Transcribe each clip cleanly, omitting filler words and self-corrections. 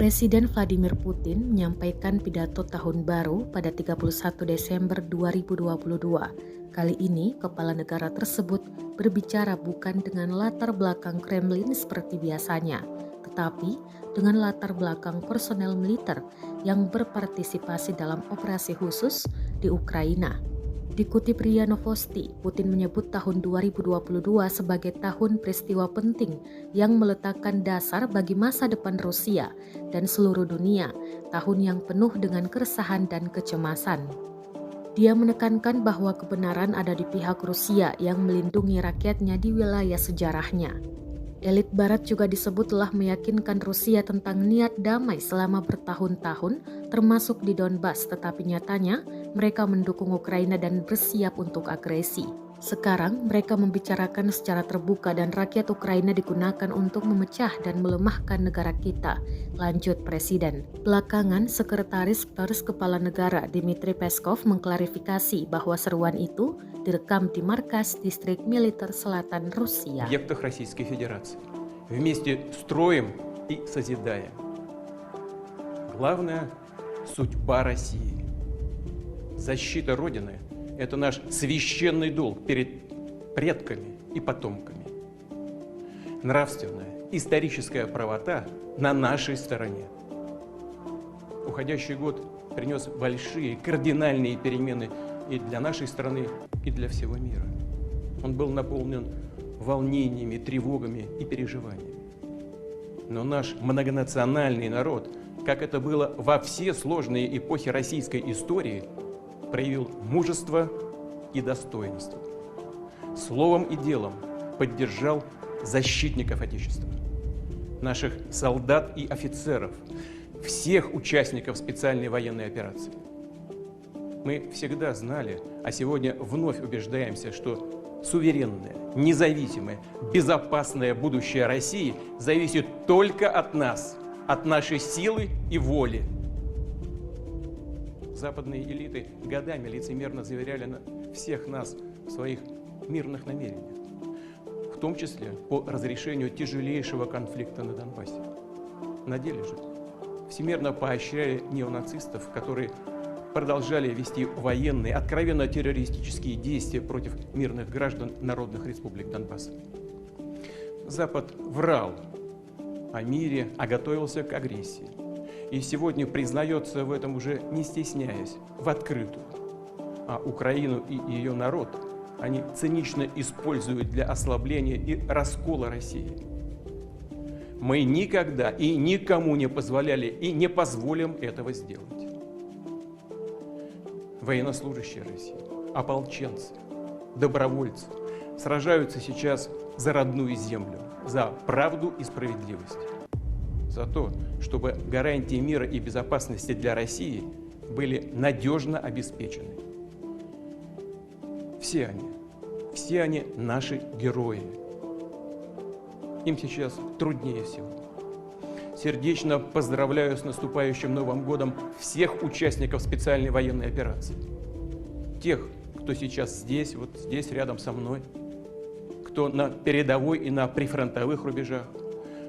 Presiden Vladimir Putin menyampaikan pidato tahun baru pada 31 Desember 2022. Kali ini, kepala negara tersebut berbicara bukan dengan latar belakang Kremlin seperti biasanya, tetapi dengan latar belakang personel militer yang berpartisipasi dalam operasi khusus di Ukraina. Dikutip RIA Novosti, Putin menyebut tahun 2022 sebagai tahun peristiwa penting yang meletakkan dasar bagi masa depan Rusia dan seluruh dunia, tahun yang penuh dengan keresahan dan kecemasan. Dia menekankan bahwa kebenaran ada di pihak Rusia yang melindungi rakyatnya di wilayah sejarahnya. Elit Barat juga disebut telah meyakinkan Rusia tentang niat damai selama bertahun-tahun, termasuk di Donbas, tetapi nyatanya mereka mendukung Ukraina dan bersiap untuk agresi. Sekarang mereka membicarakan secara terbuka dan rakyat Ukraina digunakan untuk memecah dan melemahkan negara kita, lanjut Presiden. Belakangan, Sekretaris Pers Kepala Negara Dmitry Peskov mengklarifikasi bahwa seruan itu direkam di markas distrik militer selatan Rusia. Объектах Российской Федерации. Вместе строим и созидаем. Главная судьба России. Защита Родины – это наш священный долг перед предками и потомками. Нравственная, историческая правота на нашей стороне. Уходящий год принес большие кардинальные перемены и для нашей страны, и для всего мира. Он был наполнен волнениями, тревогами и переживаниями. Но наш многонациональный народ, как это было во все сложные эпохи российской истории, проявил мужество и достоинство. Словом и делом поддержал защитников Отечества, наших солдат и офицеров, всех участников специальной военной операции. Мы всегда знали, а сегодня вновь убеждаемся, что суверенное, независимое, безопасное будущее России зависит только от нас, от нашей силы и воли. Западные элиты годами лицемерно заверяли всех нас в своих мирных намерениях, в том числе по разрешению тяжелейшего конфликта на Донбассе. На деле же всемирно поощряли неонацистов, которые продолжали вести военные, откровенно террористические действия против мирных граждан народных республик Донбасса. Запад врал о мире, а готовился к агрессии. И сегодня признается в этом уже не стесняясь, в открытую. А Украину и ее народ они цинично используют для ослабления и раскола России. Мы никогда и никому не позволяли и не позволим этого сделать. Военнослужащие России, ополченцы, добровольцы сражаются сейчас за родную землю, за правду и справедливость, за то, чтобы гарантии мира и безопасности для России были надежно обеспечены. Все они наши герои. Им сейчас труднее всего. Сердечно поздравляю с наступающим Новым годом всех участников специальной военной операции. Тех, кто сейчас здесь, вот здесь рядом со мной, кто на передовой и на прифронтовых рубежах,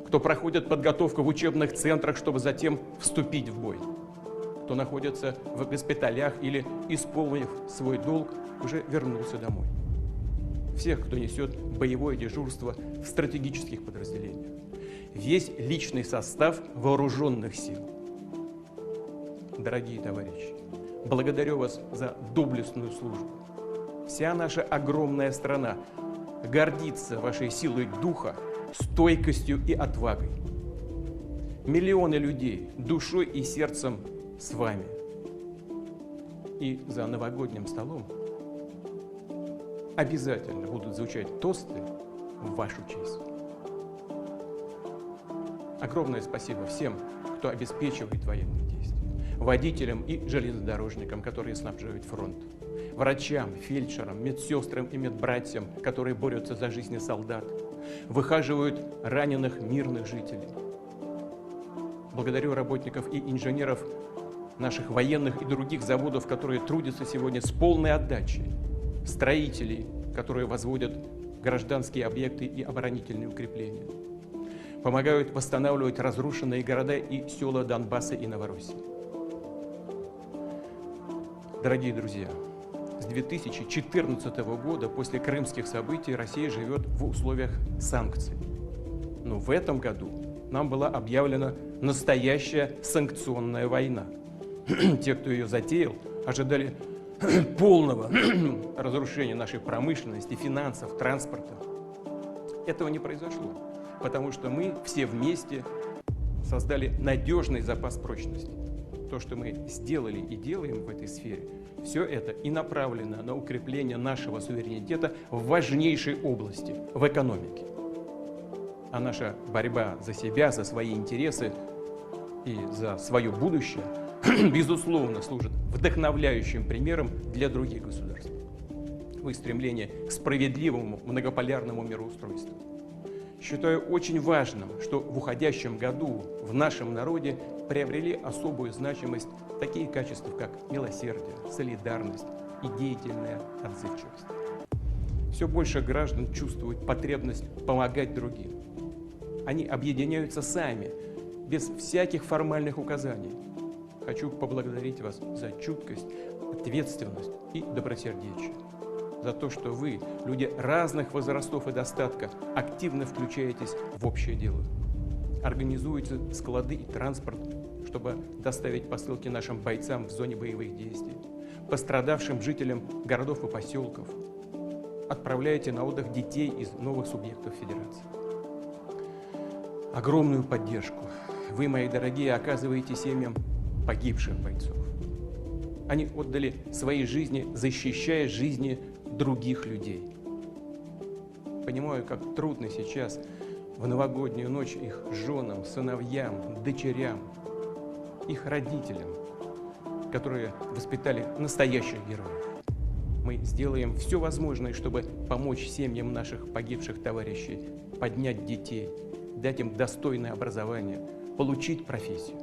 кто проходит подготовку в учебных центрах, чтобы затем вступить в бой, кто находится в госпиталях или, исполнив свой долг, уже вернулся домой. Всех, кто несет боевое дежурство в стратегических подразделениях. Весь личный состав вооруженных сил. Дорогие товарищи, благодарю вас за доблестную службу. Вся наша огромная страна гордится вашей силой духа, стойкостью и отвагой. Миллионы людей душой и сердцем с вами. И за новогодним столом обязательно будут звучать тосты в вашу честь. Огромное спасибо всем, кто обеспечивает военные действия, водителям и железнодорожникам, которые снабжают фронт, врачам, фельдшерам, медсестрам и медбратьям, которые борются за жизни солдат, выхаживают раненых мирных жителей. Благодарю работников и инженеров наших военных и других заводов, которые трудятся сегодня с полной отдачей, строителей, которые возводят гражданские объекты и оборонительные укрепления. помогают восстанавливать разрушенные города и села Донбасса и Новороссии. Дорогие друзья, с 2014 года, после крымских событий, Россия живет в условиях санкций. Но в этом году нам была объявлена настоящая санкционная война. Те, кто ее затеял, ожидали полного разрушения нашей промышленности, финансов, транспорта. Этого не произошло, потому что мы все вместе создали надежный запас прочности. То, что мы сделали и делаем в этой сфере, все это и направлено на укрепление нашего суверенитета в важнейшей области, в экономике. А наша борьба за себя, за свои интересы и за свое будущее, безусловно, служит вдохновляющим примером для других государств в их стремлении к справедливому многополярному мироустройству. Считаю очень важным, что в уходящем году в нашем народе приобрели особую значимость такие качества, как милосердие, солидарность и деятельная отзывчивость. Все больше граждан чувствуют потребность помогать другим. Они объединяются сами, без всяких формальных указаний. Хочу поблагодарить вас за чуткость, ответственность и добросердечие. За то, что вы, люди разных возрастов и достатка, активно включаетесь в общее дело. Организуете склады и транспорт, чтобы доставить посылки нашим бойцам в зоне боевых действий, пострадавшим жителям городов и поселков. Отправляете на отдых детей из новых субъектов Федерации. Огромную поддержку вы, мои дорогие, оказываете семьям погибших бойцов. Они отдали свои жизни, защищая жизни других людей. Понимаю, как трудно сейчас в новогоднюю ночь их женам, сыновьям, дочерям, их родителям, которые воспитали настоящих героев. Мы сделаем все возможное, чтобы помочь семьям наших погибших товарищей поднять детей, дать им достойное образование, получить профессию.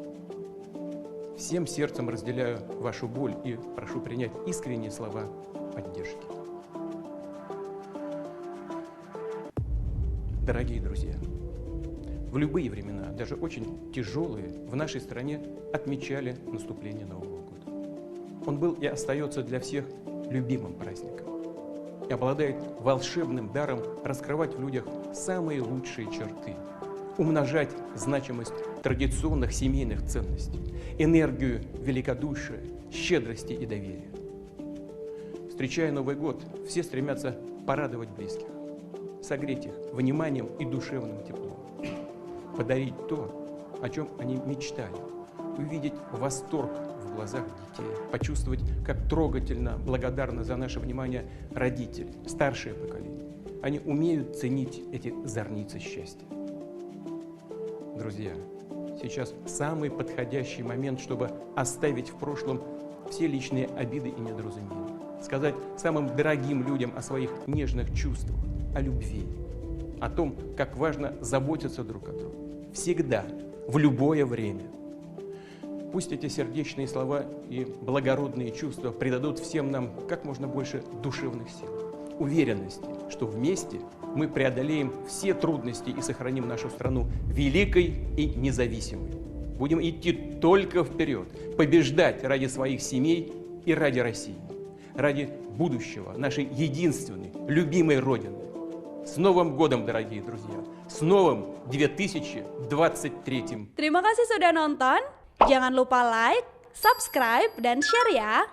Всем сердцем разделяю вашу боль и прошу принять искренние слова поддержки. Дорогие друзья, в любые времена, даже очень тяжелые, в нашей стране отмечали наступление Нового года. Он был и остается для всех любимым праздником и обладает волшебным даром раскрывать в людях самые лучшие черты, умножать значимость традиционных семейных ценностей, энергию великодушия, щедрости и доверия. Встречая Новый год, все стремятся порадовать близких, согреть их вниманием и душевным теплом, подарить то, о чем они мечтали, увидеть восторг в глазах детей, почувствовать, как трогательно, благодарны за наше внимание родители, старшее поколение. Они умеют ценить эти зорницы счастья. Друзья, сейчас самый подходящий момент, чтобы оставить в прошлом все личные обиды и недоразумения, сказать самым дорогим людям о своих нежных чувствах, о любви, о том, как важно заботиться друг о друге. Всегда, в любое время. Пусть эти сердечные слова и благородные чувства придадут всем нам как можно больше душевных сил, уверенности, что вместе мы преодолеем все трудности и сохраним нашу страну великой и независимой. Будем идти только вперед, побеждать ради своих семей и ради России, ради будущего нашей единственной, любимой Родины. С Новым годом, дорогие друзья! С новым 2023! Terima kasih sudah nonton. Jangan lupa like, subscribe, dan share ya!